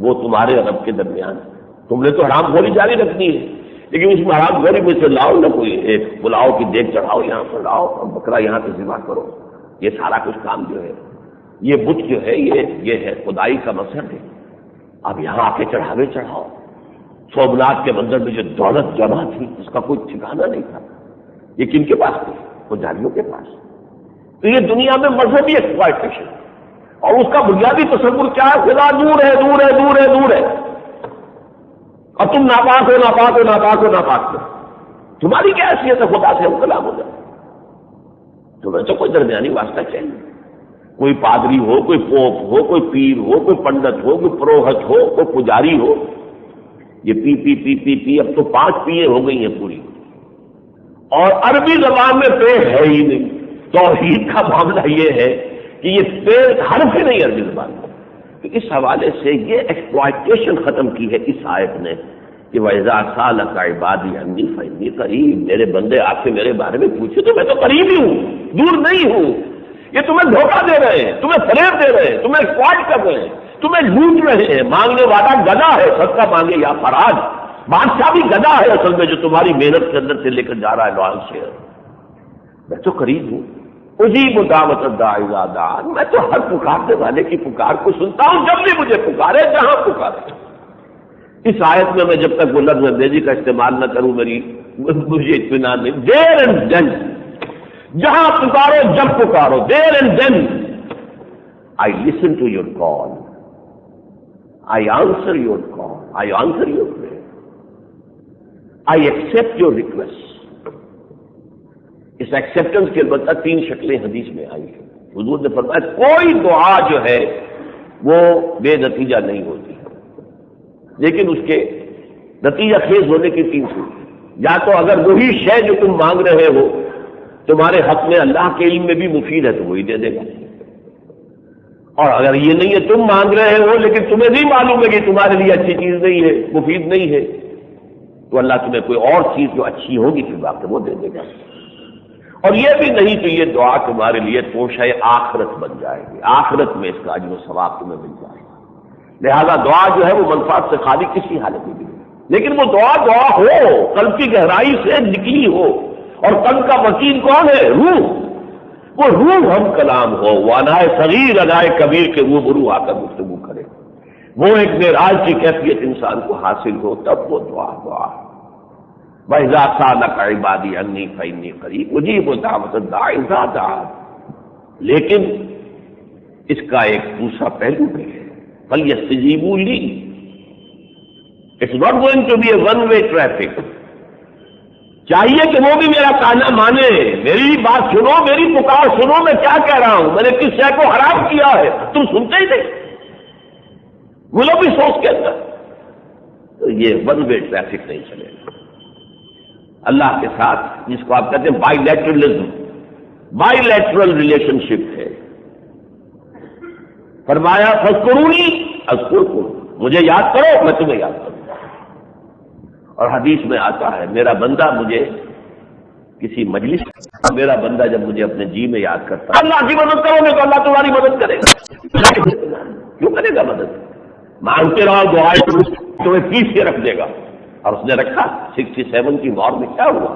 وہ تمہارے رب کے درمیان. تم نے تو حرام خوری جاری رکھنی ہے، لیکن اس میں حرام خوری میں سے لاؤ نہ کوئی ایک پلاؤ کی دیگ چڑھاؤ یہاں پر لاؤ اور بکرا یہاں پہ ذبح کرو. یہ سارا کچھ کام جو ہے، یہ بت جو ہے یہ ہے خدائی کا مقصد ہے. اب یہاں آ کے چڑھاوے چڑھاؤ. سومناتھ کے منظر میں جو دولت جمع تھی اس کا کوئی ٹھکانا نہیں تھا. یہ کن کے پاس تھی؟ پجاریوں کے پاس. تو یہ دنیا میں مذہبی ایکسپلائٹیشن اور اس کا بنیادی تصور کیا ہے؟ خدا دور ہے، دور ہے، دور ہے، دور ہے، اور تم ناپاک ہو، ناپاک ہو، ناپاک ہو، ناپاک ہو. تمہاری کیا حیثیت ہے خدا سے ہم کلام ہو جائے؟ تمہیں تو کوئی درمیانی واسطہ چاہیے. کوئی پادری ہو، کوئی پوپ ہو، کوئی پیر ہو، کوئی پنڈت ہو، کوئی پروہت ہو، کوئی پجاری ہو. یہ پی پی پی پی پی اب تو 5 پیے ہو گئی ہیں پوری، اور عربی زبان میں پے ہے ہی نہیں. توحید کا معاملہ یہ ہے کہ یہ پے حرف ہی نہیں عربی زبان میں. تو اس حوالے سے یہ ایکسپلائٹیشن ختم کی ہے اس آیت نے کہ وَإِذَا سَأَلَكَ عِبَادِي عَنِّي فَإِنِّي قَرِيبٌ. میرے بندے آپ سے میرے بارے میں پوچھے تو میں تو قریب ہی ہوں، دور نہیں ہوں. یہ تمہیں دھوکہ دے رہے ہیں، تمہیں فریب دے رہے ہیں، تمہیں ایکسپلائٹ کر رہے ہیں، تمہیں لوٹ رہے ہیں. مانگنے والا گدا ہے، صدقہ مانگے یا فراج. بادشاہ بھی گدا ہے اصل میں، جو تمہاری محنت کے اندر سے لے کر جا رہا ہے لوان سے. میں تو قریب ہوں. اجیب دعوت الداعی اذا دعان. میں تو ہر پکارنے والے کی پکار کو سنتا ہوں جب بھی مجھے پکارے، جہاں پکارے. اس آیت میں جب تک وہ لفظ انگریزی کا استعمال نہ کروں مجھے اطمینان نہیں. دیر اینڈ دین، جہاں پکارو، جب پکارو، there and then I listen to your call, I answer your call, I answer your prayer, I accept your request. اس ایکسیپٹنس کی البتہ 3 شکلیں حدیث میں آئی ہیں. حضور نے فرمایا کوئی دعا جو ہے وہ بے نتیجہ نہیں ہوتی، لیکن اس کے نتیجہ خیز ہونے کی 3 صورت. یا تو اگر وہی شے جو تم مانگ رہے ہو تمہارے حق میں اللہ کے علم میں بھی مفید ہے تو وہی دے دے گا. اور اگر یہ نہیں ہے تم مانگ رہے ہو لیکن تمہیں نہیں معلوم ہے کہ تمہارے لیے اچھی چیز نہیں ہے، مفید نہیں ہے، تو اللہ تمہیں کوئی اور چیز جو اچھی ہوگی پھر واقع وہ دے دے گا. اور یہ بھی نہیں تو یہ دعا تمہارے لیے توشہ آخرت بن جائے گی، آخرت میں اس کا اجر و ثواب تمہیں مل جائے گا. لہذا دعا جو ہے وہ منفعت سے خالی کسی حالت میں بھی نہیں، لیکن وہ دعا ہو، قلب کی گہرائی سے نکلی ہو. اور قلب کا وکیل کون ہے؟ روح. وہ روح ہم کلام ہو، وہ انائے صغیر انائے کبیر کے روبرو آ کر گفتگو کرے، وہ ایک معراج کی کیفیت انسان کو حاصل ہو، تب وہ دعا. وَإِذَا سَأَلَكَ عِبَادِي عَنِّي فَإِنِّي قَرِيبٌ أُجِيبُ دَعْوَةَ الدَّاعِ إِذَا دَعَانِ. لیکن اس کا ایک دوسرا پہلو بھی ہے، فَلْيَسْتَجِيبُوا لِي. It's not going to be a one-way traffic. چاہیے کہ وہ بھی میرا کہنا مانے، میری بات سنو، میری پکار سنو. میں کیا کہہ رہا ہوں، میں نے کس شے کو حرام کیا ہے، تم سنتے ہی نہیں. گلوبی سوچ کے اندر، تو یہ ون وے ٹریفک نہیں چلے گا۔ اللہ کے ساتھ جس کو آپ کہتے ہیں bilateralism, bilateral relationship ہے۔ فرمایا فاذکرونی اذکرکم، مجھے یاد کرو میں تمہیں یاد کروں گا۔ اور حدیث میں آتا ہے میرا بندہ مجھے کسی مجلس، میرا بندہ جب مجھے اپنے جی میں یاد کرتا ہے، اللہ کی مدد کرو گے تو اللہ تمہاری مدد کرے گا۔ کیوں کرے گا مدد؟ مانگتے رہو، دعائیں تمہیں پیس کے رکھ دے گا۔ اور اس نے رکھا۔ 67 کی وار میں کیا ہوا؟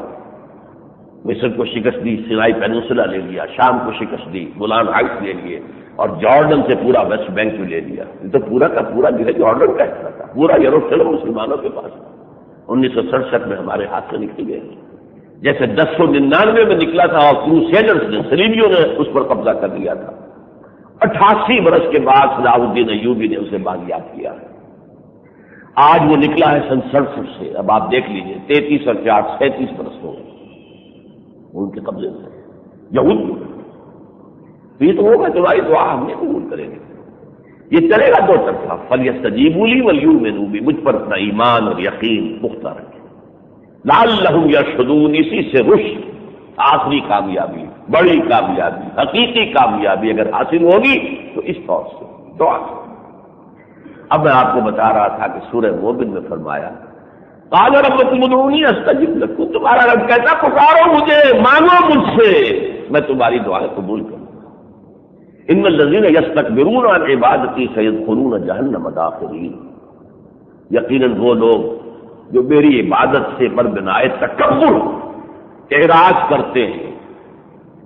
مصر کو شکست دی، سینائی پیننسولا لے لیا، شام کو شکست دی، گولان ہائٹس لے لیے، اور جارڈن سے پورا ویسٹ بینک بھی لے لیا۔ یہ تو پورا کا پورا جو ہے جارڈن کا حصہ تھا، پورا یروشلم مسلمانوں کے پاس۔ 1967 میں ہمارے ہاتھ سے نکل گئے، جیسے 1099 میں نکلا تھا اور کروسیڈرز نے، صلیبیوں نے اس پر قبضہ کر لیا تھا۔ 88 برس کے بعد صلاح الدین ایوبی نے اسے بازیاب کیا ہے۔ آج وہ نکلا ہے سن 67 سے۔ اب آپ دیکھ لیجئے 33 اور 4 37 برس ہو گئے ان کے قبضے میں یہود۔ تو یہ تو ہوگا تمہاری دعا ہم نہیں قبول کریں گے۔ یہ چلے گا دو طرفہ، فلیستجیبوا لی ولیؤمنوا بی، مجھ پر اپنا ایمان اور یقین پختہ رکھیں، لعلہم یرشدون، اسی سے رشد، آخری کامیابی، بڑی کامیابی، حقیقی کامیابی اگر حاصل ہوگی تو اس طور سے دعا کریں۔ اب میں آپ کو بتا رہا تھا کہ سورہ مومن میں فرمایا قال ربکم ادعونی استجب لکم، تمہارا رب کہتا پکارو مجھے، مانگو مجھ سے، میں تمہاری دعائیں قبول کروں گا۔ ان الذین یستکبرون عن عبادتی سیدخلون جہنم داخرین، یقیناً وہ لوگ جو میری عبادت سے بربنائے تکبر، اعراض کرتے ہیں،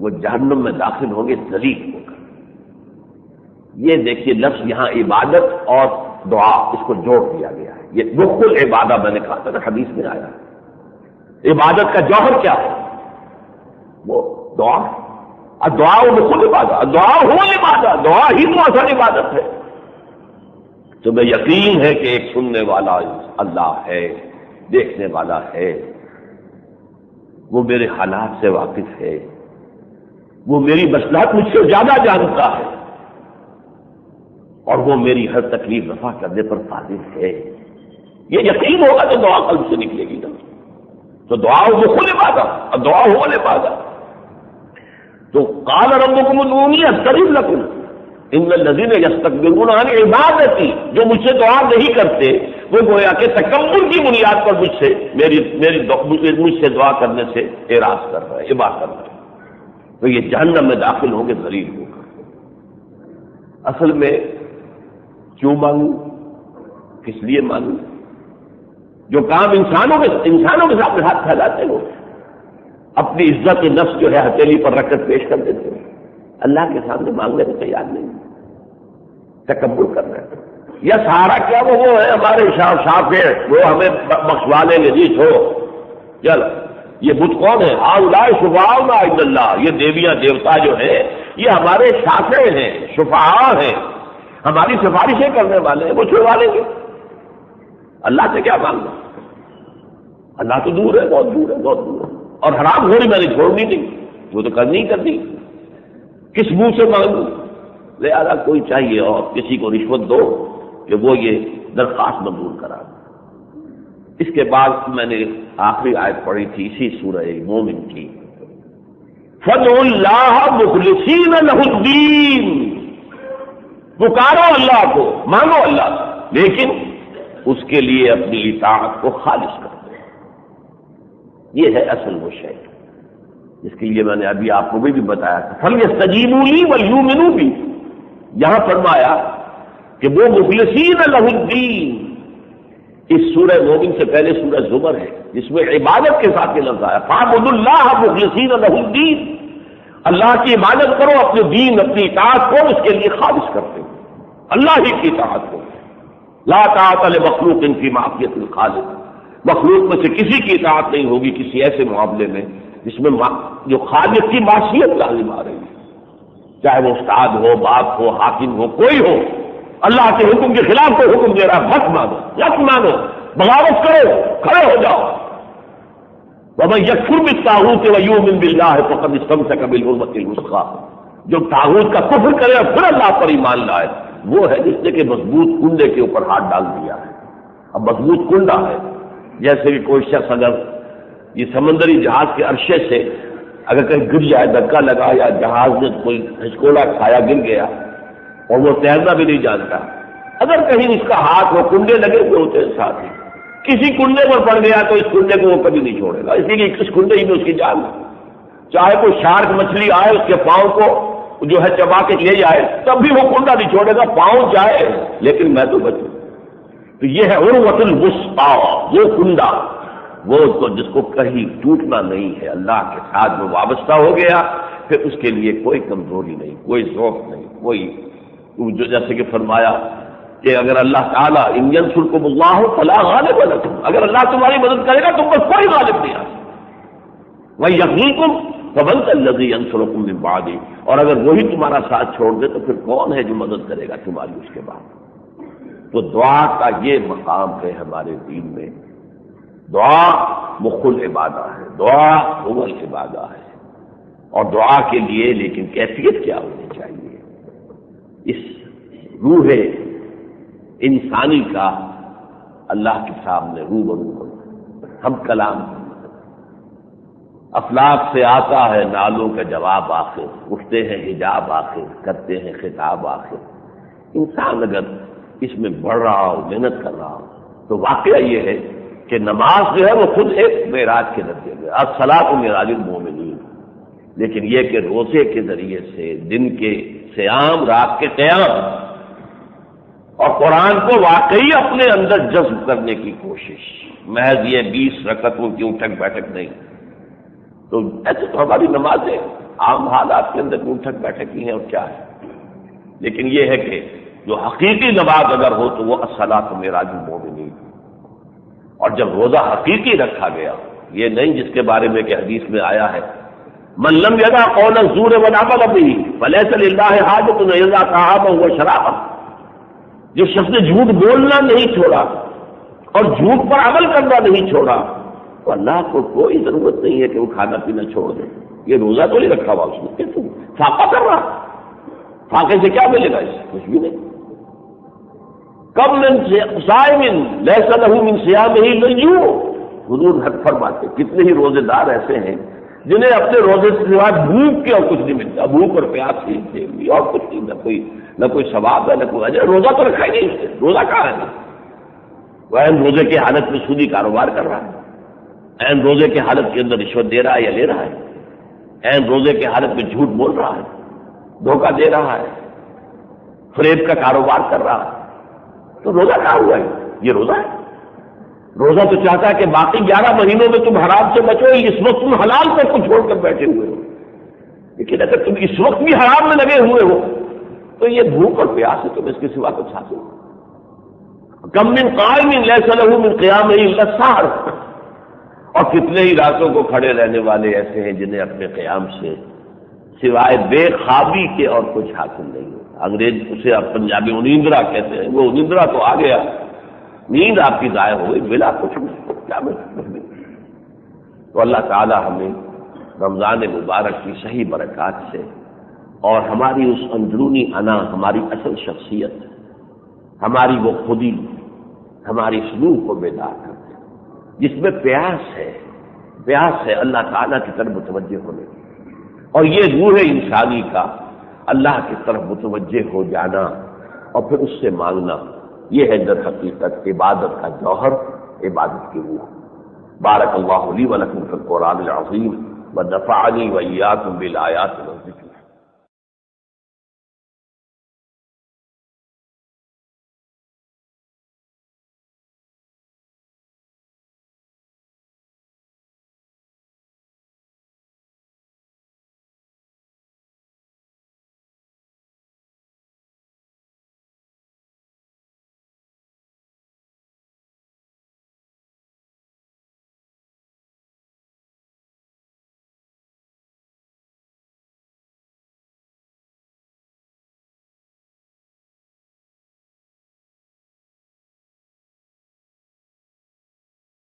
وہ جہنم میں داخل ہوں گے ذلیل ہو کر۔ یہ دیکھیے لفظ یہاں عبادت اور دعا اس کو جوڑ دیا گیا ہے۔ یہ بالکل عبادت میں نے کہا تھا نا، حدیث میں آیا ہے عبادت کا جوہر کیا ہے؟ وہ دعا۔ دعا بالکل عبادت، دعا ہو عبادت، دعا ہی تو اصل عبادت ہے۔ تمہیں یقین ہے کہ ایک سننے والا اللہ ہے، دیکھنے والا ہے، وہ میرے حالات سے واقف ہے، وہ میری مصلحت مجھ سے زیادہ جانتا ہے، اور وہ میری ہر تکلیف رفع کرنے پر قادر ہے۔ یہ یقین ہوگا تو دعا قلب سے نکلے گی نا۔ تو دعا وہ خود عبادت، اور دعا ہو عبادت۔ تو قال ربکم ادعونی استجب لکم ان الذین یستکبرون عن عبادتی، جو مجھ سے دعا نہیں کرتے وہ گویا کہ تکبر کی بنیاد پر مجھ سے دعا کرنے سے اعراض کر رہا ہے، ابا کر رہا ہے، تو یہ جہنم میں داخل ہوں گے ذلیل ہو کر۔ اصل میں کیوں مانگوں، کس لیے مانگوں؟ جو کام انسانوں کے سامنے ہاتھ پھیلاتے ہو، اپنی عزت نفس جو ہے ہتھیلی پر رکھ کر پیش کر دیتے ہو، اللہ کے سامنے مانگنے کو تیار نہیں، تکبر کر رہے ہیں۔ یا سہارا کیا وہ ہے ہمارے شاف ہے، وہ ہمیں بخشوا لیں گے جی، چھو چل۔ یہ بت کون ہے؟ ہؤلاء شفعاؤنا عند اللہ، یہ دیویاں دیوتا جو ہیں یہ ہمارے شافع ہیں، شفعاء ہیں، ہماری سفارشیں کرنے والے ہیں، وہ چھڑوا لیں گے۔ اللہ سے کیا مانگنا؟ اللہ تو دور ہے، بہت دور ہے، بہت دور ہے۔ اور حرام خوری میں نے چھوڑنی نہیں، وہ تو کرنی ہی کرنی، کس منہ سے مانگوں؟ لہٰذا کوئی چاہیے اور کسی کو رشوت دو کہ وہ یہ درخواست منظور کرا۔ اس کے بعد میں نے آخری آیت پڑھی تھی اسی سورہ مومن کی، فَادْعُوا اللَّهَ مُخْلِصِينَ لَهُ الدِّينَ، پکارو اللہ کو، مانگو اللہ سے، لیکن اس کے لیے اپنی اطاعت کو خالص کر دو۔ یہ ہے اصل وہ شے جس کے لیے میں نے ابھی آپ کو بھی بتایا تھا، فَلْيَسْتَجِيبُوا لِي وَلْيُؤْمِنُوا بِي۔ یہاں فرمایا کہ وہ مخلصین لہ الدین، اس سورہ مومن سے پہلے سورہ زمر ہے جس میں عبادت کے ساتھ یہ لفظ آیا، فَاعْبُدُوا اللَّهَ مُخْلِصِينَ لَهُ الدِّينَ، اللہ کی عبادت کرو، اپنے دین، اپنی اطاعت کو اس کے لیے خالص کرتے ہو، اللہ ہی کی اطاعت کو۔ لا طاعۃ لمخلوق فی معصیۃ الخالق، مخلوق میں سے کسی کی اطاعت نہیں ہوگی کسی ایسے معاملے میں جس میں جو خالق کی معصیت لازم آ رہی ہے، چاہے وہ استاد ہو، باپ ہو، حاکم ہو، کوئی ہو، اللہ کے حکم کے خلاف کوئی حکم دے رہا مت مانو، مت مانو، بغاوت کرو، کھڑے ہو جاؤ۔ وَمَن يَكْفُرْ بِالطَّاغُوتِ وَيُؤْمِنْ بِاللَّهِ فَقَدِ اسْتَمْسَكَ بِالْعُرْوَةِ الْوُثْقَىٰ، جو طاغوت کا کفر کرے اور پھر اللہ پر ایمان لائے وہ ہے جس نے کہ مضبوط کنڈے کے اوپر ہاتھ ڈال دیا ہے. اب مضبوط کنڈا ہے، جیسے کہ کوئی شخص اگر یہ سمندری جہاز کے عرصے سے اگر کہیں گر جائے، دھکا لگا یا جہاز میں کوئی ہچکولا کھایا گر گیا اور وہ تیرنا بھی نہیں جانتا، اگر کہیں اس کا ہاتھ وہ کنڈے لگے ہوئے ہوتے ہیں ساتھ ہی، کسی کنڈے پر پڑ گیا تو اس کنڈے کو وہ کبھی نہیں چھوڑے گا، اسی لیے اس کنڈے ہی میں اس کی جان ہے. چاہے کوئی شارک مچھلی آئے اس کے پاؤں کو جو ہے چبا کے لے جائے تب بھی وہ کنڈا نہیں چھوڑے گا، پاؤں جائے لیکن میں تو بچوں. تو یہ ہے عروۃ الوثقی، وہ کنڈا وہ تو جس کو کہیں ٹوٹنا نہیں ہے، اللہ کے ساتھ وہ وابستہ ہو گیا، پھر اس کے لیے کوئی کمزوری نہیں، کوئی ذوق نہیں، کوئی جو جیسے کہ فرمایا کہ اگر اللہ تعالیٰ ان ینصرکم اللہ فلا غالب لکم، اگر اللہ تمہاری مدد کرے گا تم پر کوئی غالب نہیں آ سکتا، وَإِن یَخْذُلْکُمْ فَمَنْ ذَا الَّذِی یَنصُرُکُم مِّن بَعْدِهِ، اور اگر وہی تمہارا ساتھ چھوڑ دے تو پھر کون ہے جو مدد کرے گا تمہاری اس کے بعد. تو دعا کا یہ مقام ہے ہمارے دین میں. دعا مخ العبادہ ہے، دعا هو العبادہ ہے، اور دعا کے لیے لیکن کیفیت کیا ہونی چاہیے؟ اس روح انسانی کا اللہ کے سامنے روبرو ہونا. ہم کلام افلاک سے آتا ہے نالوں کا جواب آخر، اٹھتے ہیں حجاب آخر، کرتے ہیں خطاب آخر. انسان اگر اس میں بڑھ رہا ہو، محنت کر رہا ہو، تو واقعہ یہ ہے کہ نماز جو ہے وہ خود ایک معراج کے درجے میں، الصلاۃ معراج المومنین. لیکن یہ کہ روزے کے ذریعے سے، دن کے صیام، رات کے قیام، اور قرآن کو واقعی اپنے اندر جذب کرنے کی کوشش، محض یہ 20 رکعتوں کی اٹھک بیٹھک نہیں. تو ایسے تو ہماری نمازیں عام حالات کے اندر اٹھک بیٹھک ہی ہیں اور کیا ہے، لیکن یہ ہے کہ جو حقیقی نماز اگر ہو تو وہ الصلاۃ معراج المومنین. اور جب روزہ حقیقی رکھا گیا، یہ نہیں جس کے بارے میں کہ حدیث میں آیا ہے من لم یدع قول الزور والعمل به فلیس للہ حاجۃ ان یدع طعامہ وشرابہ، جو شخص نے جھوٹ بولنا نہیں چھوڑا اور جھوٹ پر عمل کرنا نہیں چھوڑا تو اللہ کو کوئی ضرورت نہیں ہے کہ وہ کھانا پینا چھوڑ دے. یہ روزہ تو نہیں رکھا ہوا اس نے کہ تم فاقہ کر رہا، فاقے سے کیا ملے گا؟ اس کچھ بھی نہیں. کم من صائم لیس لہ من صیامہ لجوع، حضور حق فرماتے کتنے ہی روزے دار ایسے ہیں جنہیں اپنے روزے سے سوائے بھوک کے اور کچھ نہیں ملتا، بھوک اور پیاس ہی اور کچھ نہیں، نہ کوئی ثواب ہے نہ کوئی اجر. روزہ تو رکھا ہی نہیں اس نے، روزہ کہاں ہے؟ وہ روزے کی حالت میں سودی کاروبار کر رہا ہے، عین روزے کی حالت کے اندر رشوت دے رہا ہے یا لے رہا ہے، عین روزے کی حالت میں جھوٹ بول رہا ہے، دھوکہ دے رہا ہے، فریب کا کاروبار کر رہا ہے. تو روزہ کہاں ہوا ہے؟ یہ روزہ ہے؟ روزہ تو چاہتا ہے کہ باقی 11 مہینوں میں تم حرام سے بچو، اس وقت تم حلال پر کو چھوڑ کر بیٹھے ہوئے ہو. لیکن اگر تم اس وقت بھی حرام میں لگے ہوئے ہو تو یہ بھوک اور پیاس ہے، تم اس کے سوا کچھ حاصل ہو. کم من قائم لیس لہ من قیامہ الا السحر، اور کتنے ہی راتوں کو کھڑے رہنے والے ایسے ہیں جنہیں اپنے قیام سے سوائے بے خوابی کے اور کچھ حاصل نہیں ہوتا. انگریز اسے آپ پنجابی انیندرا کہتے ہیں، وہ انیندرا تو آ گیا، نیند آپ کی ضائع ہو گئی، ملا کچھ نہیں، کیا ملا؟ تو اللہ تعالی ہمیں رمضان مبارک کی صحیح برکات سے اور ہماری اس اندرونی انا، ہماری اصل شخصیت، ہماری وہ خودی، ہماری سلوک کو بیدار کر دے، جس میں پیاس ہے اللہ تعالیٰ کی طرف متوجہ ہونے کی. اور یہ روح انسانی کا اللہ کی طرف متوجہ ہو جانا اور پھر اس سے مانگنا، یہ ہے در حقیقت عبادت کا جوہر، عبادت کی روح. بارک اللہ لی و لکم فی القرآن العظیم ونفعنی وإیاکم بالآیات والذکر